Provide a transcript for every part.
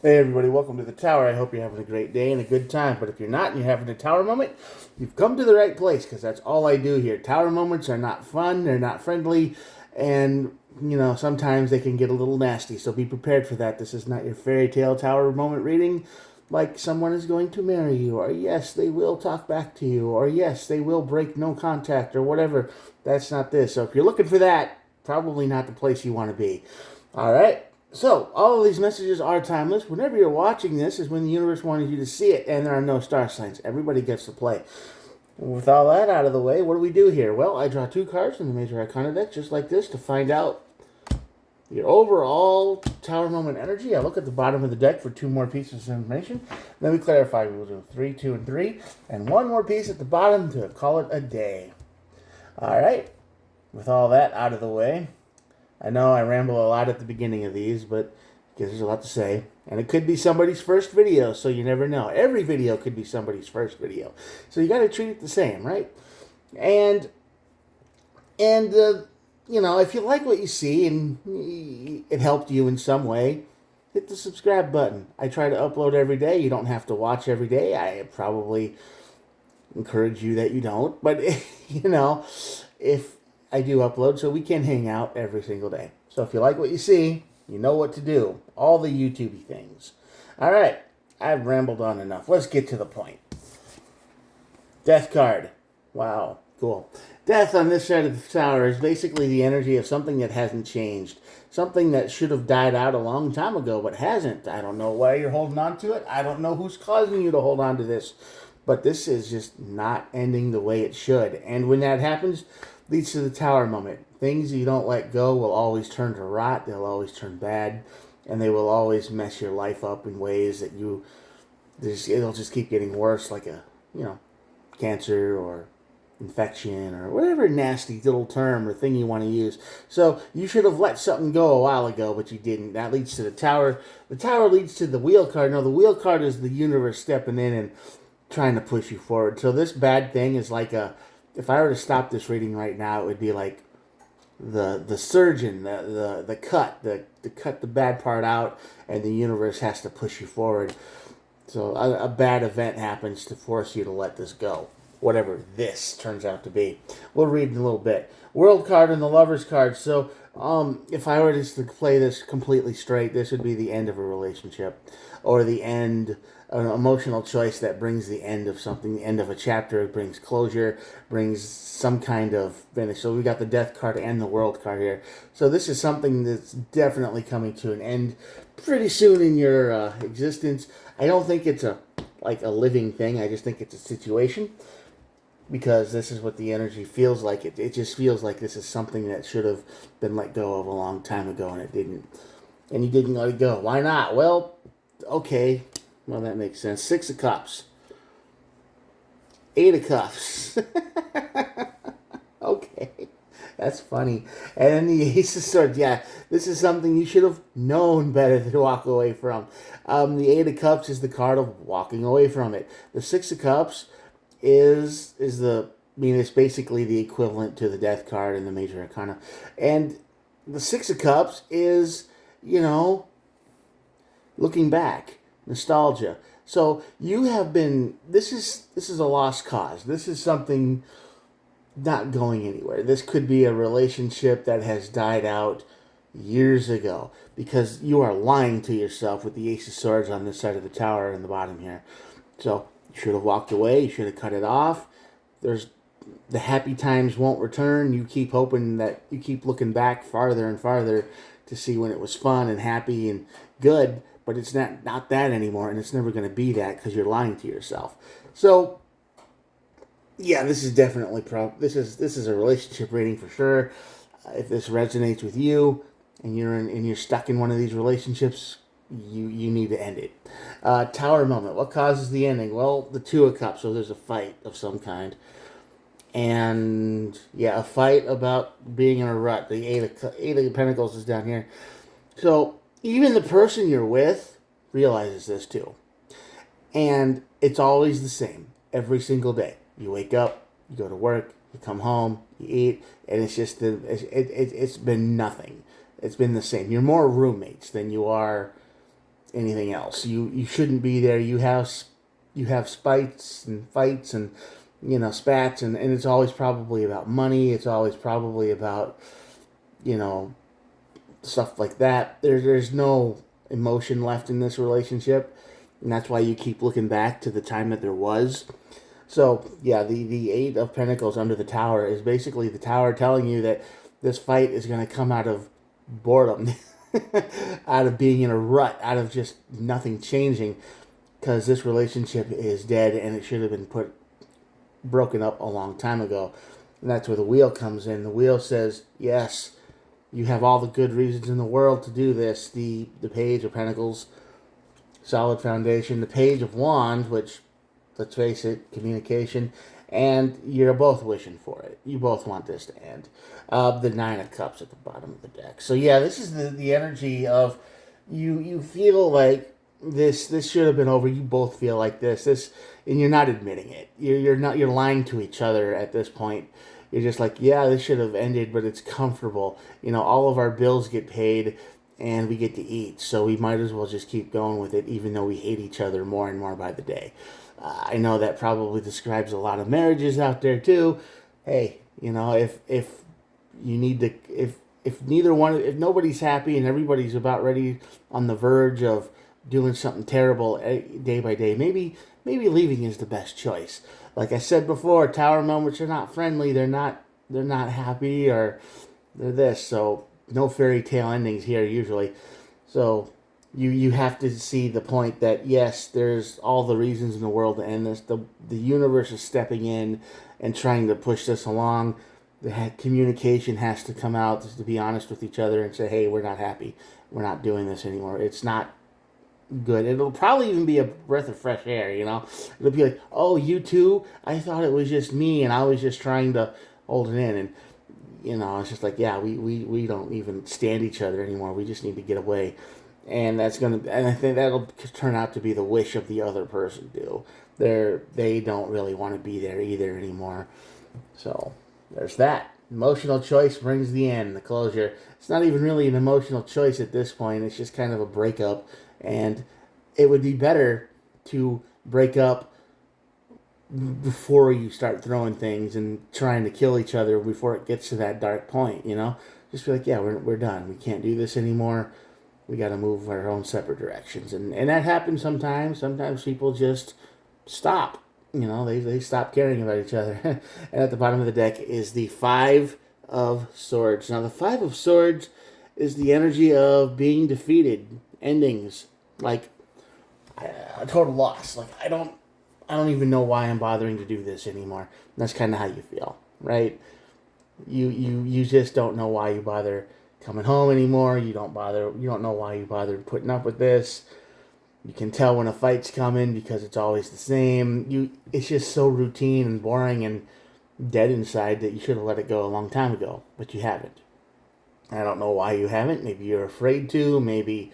Hey everybody, welcome to the Tower. I hope you're having a great day and a good time. But if you're not and you're having a Tower moment, you've come to the right place because that's all I do here. Tower moments are not fun, they're not friendly, and sometimes they can get a little nasty. So be prepared for that. This is not your fairy tale Tower moment reading like someone is going to marry you, or yes, they will talk back to you, or yes, they will break no contact, or whatever. That's not this. So if you're looking for that, probably not the place you want to be. All right. So, all of these messages are timeless. Whenever you're watching this is when the universe wanted you to see it, and there are no star signs. Everybody gets to play. With all that out of the way, what do we do here? Well, I draw 2 cards from the Major Arcana deck, just like this, to find out your overall Tower Moment energy. I look at the bottom of the deck for 2 more pieces of information. Then we clarify. We will do 3, 2, and 3, and 1 more piece at the bottom to call it a day. All right. With all that out of the way, I know I ramble a lot at the beginning of these, but because there's a lot to say. And it could be somebody's first video, so you never know. Every video could be somebody's first video. So you got to treat it the same, right? And if you like what you see and it helped you in some way, hit the subscribe button. I try to upload every day. You don't have to watch every day. I probably encourage you that you don't. But, if I do upload, so we can hang out every single day. So if you like what you see, you know what to do. All the YouTubey things. All right, I've rambled on enough. Let's get to the point. Death card. Wow, cool. Death on this side of the tower is basically the energy of something that hasn't changed. Something that should have died out a long time ago, but hasn't. I don't know why you're holding on to it. I don't know who's causing you to hold on to this. But this is just not ending the way it should. And when that happens, leads to the Tower moment. Things you don't let go will always turn to rot. They'll always turn bad. And they will always mess your life up in ways that it'll just keep getting worse, like cancer or infection or whatever nasty little term or thing you want to use. So you should have let something go a while ago, but you didn't. That leads to the Tower. The Tower leads to the Wheel card. No, the Wheel card is the universe stepping in and trying to push you forward. So this bad thing is like if I were to stop this reading right now, it would be like the surgeon, the cut the bad part out, and the universe has to push you forward. So a bad event happens to force you to let this go, whatever this turns out to be. We'll read in a little bit. World card and the Lovers card. So if I were just to play this completely straight, this would be the end of a relationship, or the end, an emotional choice that brings the end of something, the end of a chapter. It brings closure, brings some kind of finish. So we got the Death card and the World card here. So this is something that's definitely coming to an end pretty soon in your existence. I don't think it's a living thing. I just think it's a situation, because this is what the energy feels like. It just feels like this is something that should have been let go of a long time ago, and it didn't. And you didn't let it go. Why not? Well, okay. Well, that makes sense. 6 of Cups. 8 of Cups. Okay. That's funny. And then the Ace of Swords. Yeah, this is something you should have known better to walk away from. The 8 of Cups is the card of walking away from it. The 6 of Cups it's basically the equivalent to the Death card in the Major Arcana. And the 6 of Cups is, looking back, nostalgia. So you have been, this is a lost cause. This is something not going anywhere. This could be a relationship that has died out years ago, because you are lying to yourself with the Ace of Swords on this side of the tower in the bottom here. So you should have walked away. You should have cut it off. The happy times won't return. You keep hoping that you keep looking back farther and farther to see when it was fun and happy and good, but it's not that anymore, and it's never going to be that because you're lying to yourself. So yeah, this is definitely this is a relationship reading for sure. If this resonates with you and you're stuck in one of these relationships, you need to end it. Tower moment. What causes the ending? Well, the 2 of Cups. So there's a fight of some kind. And yeah, a fight about being in a rut. The 8 of Pentacles is down here. So even the person you're with realizes this too. And it's always the same every single day. You wake up, you go to work, you come home, you eat, and it's just it's been nothing. It's been the same. You're more roommates than you are anything else. You shouldn't be there. You have spites and fights and spats, and it's always probably about money. It's always probably about you know stuff like that. There's no emotion left in this relationship, and that's why you keep looking back to the time that there was. So yeah, the Eight of Pentacles under the Tower is basically the Tower telling you that this fight is going to come out of boredom, out of being in a rut, out of just nothing changing, because this relationship is dead and it should have been broken up a long time ago. And that's where the Wheel comes in. The Wheel says, yes, you have all the good reasons in the world to do this. The Page of Pentacles, solid foundation. The Page of Wands, which, let's face it, communication. And you're both wishing for it. You both want this to end. The Nine of Cups at the bottom of the deck. So yeah, this is the energy of you feel like this should have been over. You both feel like this, and you're not admitting it. You're lying to each other at this point. You're just like, yeah, this should have ended, but it's comfortable. All of our bills get paid and we get to eat, so we might as well just keep going with it, even though we hate each other more and more by the day. I know that probably describes a lot of marriages out there too. Hey, if you need to, if nobody's happy and everybody's about ready on the verge of doing something terrible day by day, maybe leaving is the best choice. Like I said before, Tower moments are not friendly. They're not happy, or they're this. So no fairy tale endings here usually. So you have to see the point that yes, there's all the reasons in the world to end this. The universe is stepping in and trying to push this along. The communication has to come out, just to be honest with each other and say, hey, we're not happy. We're not doing this anymore. It's not good. It'll probably even be a breath of fresh air, It'll be like, oh, you too? I thought it was just me and I was just trying to hold it in. And, it's just like, yeah, we don't even stand each other anymore. We just need to get away. And I think that'll turn out to be the wish of the other person too. They don't really want to be there either anymore. So there's that. Emotional choice brings the end, the closure. It's not even really an emotional choice at this point. It's just kind of a breakup. And it would be better to break up before you start throwing things and trying to kill each other before it gets to that dark point, Just be like, yeah, we're done. We can't do this anymore. We got to move our own separate directions. And that happens sometimes. Sometimes people just stop. They stop caring about each other. And at the bottom of the deck is the Five of Swords. Now, the Five of Swords is the energy of being defeated, endings, like a total loss. Like, I don't even know why I'm bothering to do this anymore. And that's kind of how you feel, right? You just don't know why you bother coming home anymore. You don't know why you bother putting up with this. You can tell when a fight's coming because it's always the same. It's just so routine and boring and dead inside that you should have let it go a long time ago, but you haven't. I don't know why you haven't. Maybe you're afraid to. Maybe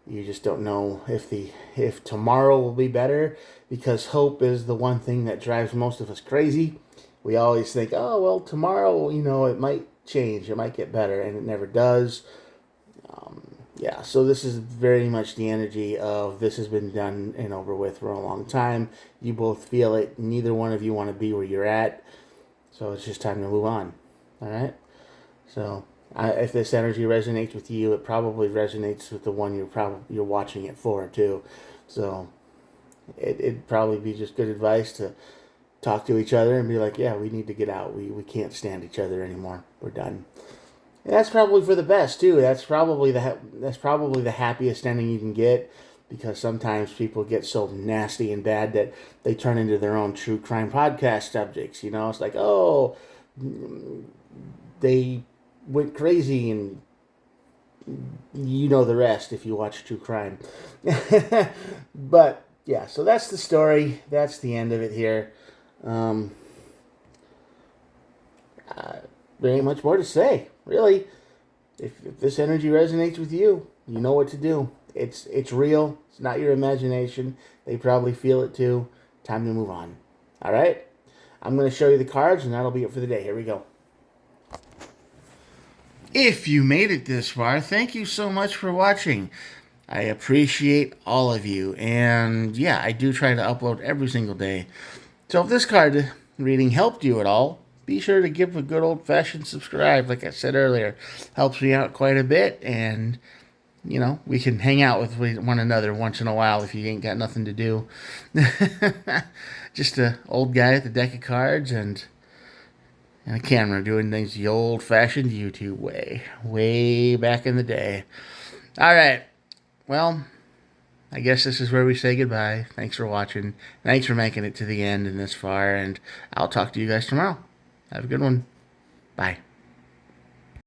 you just don't know if tomorrow will be better, because hope is the one thing that drives most of us crazy. We always think, oh, well, tomorrow, it might change. It might get better, and it never does. Yeah, so this is very much the energy of this has been done and over with for a long time. You both feel it. Neither one of you want to be where you're at. So it's just time to move on. All right? So if this energy resonates with you, it probably resonates with the one you're watching it for too. So it'd probably be just good advice to talk to each other and be like, yeah, we need to get out. We can't stand each other anymore. We're done. And that's probably for the best too. That's probably the happiest ending you can get, because sometimes people get so nasty and bad that they turn into their own true crime podcast subjects. It's like, oh, they went crazy, and you know the rest if you watch true crime. But yeah, so that's the story. That's the end of it here. There ain't much more to say, really. If this energy resonates with you, you know what to do. It's real. It's not your imagination. They probably feel it too. Time to move on. All right? I'm going to show you the cards, and that'll be it for the day. Here we go. If you made it this far, thank you so much for watching. I appreciate all of you. And yeah, I do try to upload every single day. So if this card reading helped you at all, be sure to give a good old-fashioned subscribe. Like I said earlier, helps me out quite a bit. And, you know, we can hang out with one another once in a while if you ain't got nothing to do. Just a old guy with a deck of cards and a camera doing things the old-fashioned YouTube way. Way back in the day. All right. Well, I guess this is where we say goodbye. Thanks for watching. Thanks for making it to the end and this far. And I'll talk to you guys tomorrow. Have a good one. Bye.